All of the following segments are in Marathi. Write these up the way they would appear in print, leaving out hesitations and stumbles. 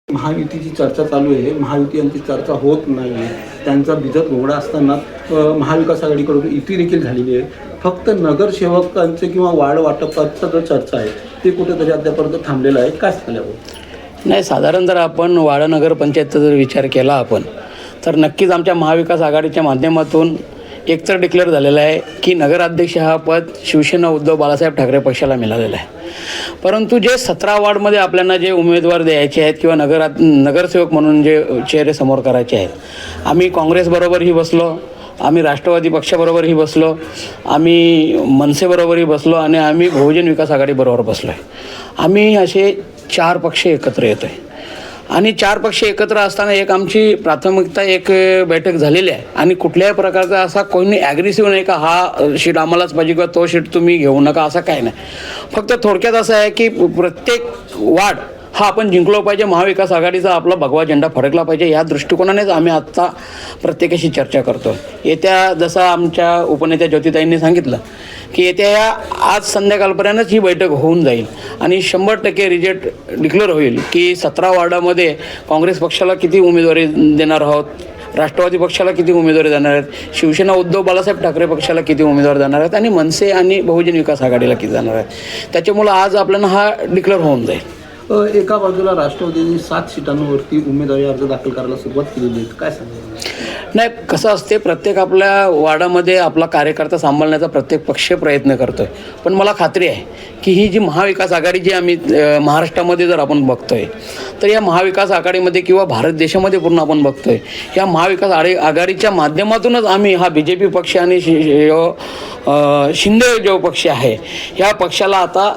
महायुतीची चर्चा चालू आहे. महायुती यांची चर्चा होत नाही आहे. त्यांचा भिजत घोंगडा असताना महाविकास आघाडीकडून युती देखील झालेली आहे. फक्त नगरसेवकांचे किंवा वाढ वाटपाचा जो चर्चा आहे ते कुठेतरी अद्यापर्यंत थांबलेलं आहे. काय झाल्यावर नाही, साधारण जर आपण वाडा नगरपंचायतचा जर विचार केला आपण तर नक्कीच आमच्या महाविकास आघाडीच्या माध्यमातून एक तर डिक्लेअर झालेलं आहे की नगराध्यक्ष हा पद शिवसेना उद्धव बाळासाहेब ठाकरे पक्षाला मिळालेला आहे. परंतु जे 17 वार्डमध्ये आपल्याला जे उमेदवार द्यायचे आहेत किंवा नगरसेवक म्हणून जे चेहरे समोर करायचे आहेत, आम्ही काँग्रेसबरोबरही बसलो, आम्ही राष्ट्रवादी पक्षाबरोबरही बसलो, आम्ही मनसेबरोबरही बसलो आणि आम्ही बहुजन विकास आघाडीबरोबर बसलो आहे. आम्ही असे 4 पक्ष एकत्र येतो आहे आणि 4 पक्ष एकत्र असताना एक आमची प्राथमिकता एक बैठक झालेली आहे आणि कुठल्याही प्रकारचा असा कोणी ॲग्रेसिव्ह नाही का हा शीट आम्हालाच पाहिजे किंवा तो शीट तुम्ही घेऊ नका असं काय नाही. फक्त थोडक्यात असं आहे की प्रत्येक वार्ड हा आपण जिंकलो पाहिजे, महाविकास आघाडीचा आपला भगवा झेंडा फडकला पाहिजे या दृष्टिकोनानेच आम्ही आत्ता प्रत्येकाशी चर्चा करतो. येत्या जसं आमच्या उपनेत्या ज्योतिताईंनी सांगितलं की येत्या आज संध्याकाळपर्यंतच ही बैठक होऊन जाईल आणि 100% रिजल्ट डिक्लेअर होईल की 17 वार्डामध्ये काँग्रेस पक्षाला किती उमेदवारी देणार आहोत, राष्ट्रवादी पक्षाला किती उमेदवारी देणार आहेत, शिवसेना उद्धव बाळासाहेब ठाकरे पक्षाला किती उमेदवार देणार आहेत आणि मनसे आणि बहुजन विकास आघाडीला किती जाणार आहेत. त्याच्यामुळं आज आपल्याला हा डिक्लेअर होऊन जाईल. एका बाजूला राष्ट्रवादीने 7 सीटांवरती उमेदवारी अर्ज दाखल करायला सुरुवात केलेली आहे. काय सांगाल? नाही, कसं असते, प्रत्येक आपल्या वार्डामध्ये आपला कार्यकर्ता सांभाळण्याचा प्रत्येक पक्ष प्रयत्न करतो आहे. पण मला खात्री आहे की ही जी महाविकास आघाडी जी आम्ही महाराष्ट्रामध्ये जर आपण बघतो आहे तर या महाविकास आघाडीमध्ये किंवा भारत देशामध्ये पूर्ण आपण बघतो आहे या महाविकास आघाडीच्या माध्यमातूनच आम्ही हा BJP पक्ष आणि शिंदे जो पक्ष आहे ह्या पक्षाला आता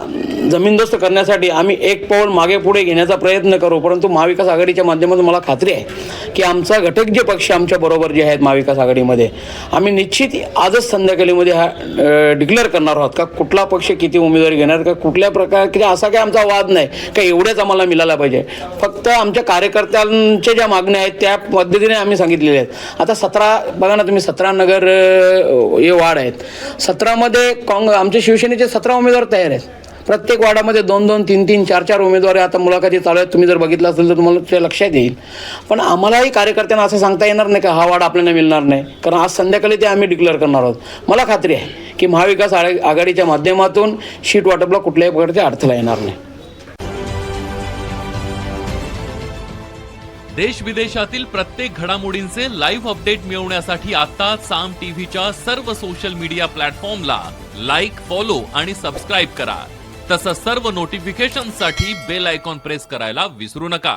जमीनदोस्त करण्यासाठी आम्ही एक पाऊल मागे पुढे घेण्याचा प्रयत्न करू. परंतु महाविकास आघाडीच्या माध्यमातून मला खात्री आहे की आमचा घटक जे पक्ष आमच्याबरोबर जे आहेत महाविकास आघाडीमध्ये आम्ही निश्चित आजच संध्याकाळीमध्ये हा डिक्लेअर करणार आहोत का कुठला पक्ष किती उमेदवारी घेणार का कुठल्या प्रकार की असा काही आमचा वाद नाही का एवढेच आम्हाला मिळाला पाहिजे. फक्त आमच्या कार्यकर्त्यांच्या ज्या मागण्या आहेत त्या पद्धतीने आम्ही सांगितलेल्या आहेत. आता 17 बघा ना तुम्ही, 17 नगर हे वार्ड आहेत. 17मध्ये आमच्या शिवसेनेचे 17 उमेदवार तयार आहेत. प्रत्येक वार्डामध्ये 2-2, 3-3, 4-4 उमेदवार आता मुलाखती चालू आहेत. तुम्ही जर बघितलं असेल तर तुम्हाला ते लक्षात येईल. पण आम्हालाही कार्यकर्त्यांना असं सांगता येणार नाही का हा वार्ड आपल्याला मिळणार नाही, कारण आज संध्याकाळी ते आम्ही डिक्लेअर करणार आहोत. मला खात्री आहे की महाविकास आघाडीच्या माध्यमातून शीट वाटपला कुठल्याही प्रकारचे अडथळा येणार नाही. देश विदेशातील प्रत्येक घडामोडींचे लाईव्ह अपडेट मिळवण्यासाठी आता साम टीव्हीच्या सर्व सोशल मीडिया प्लॅटफॉर्मला लाईक, फॉलो आणि सबस्क्राईब करा. तसंच सर्व नोटिफिकेशनसाठी बेल आयकॉन प्रेस करायला विसरू नका.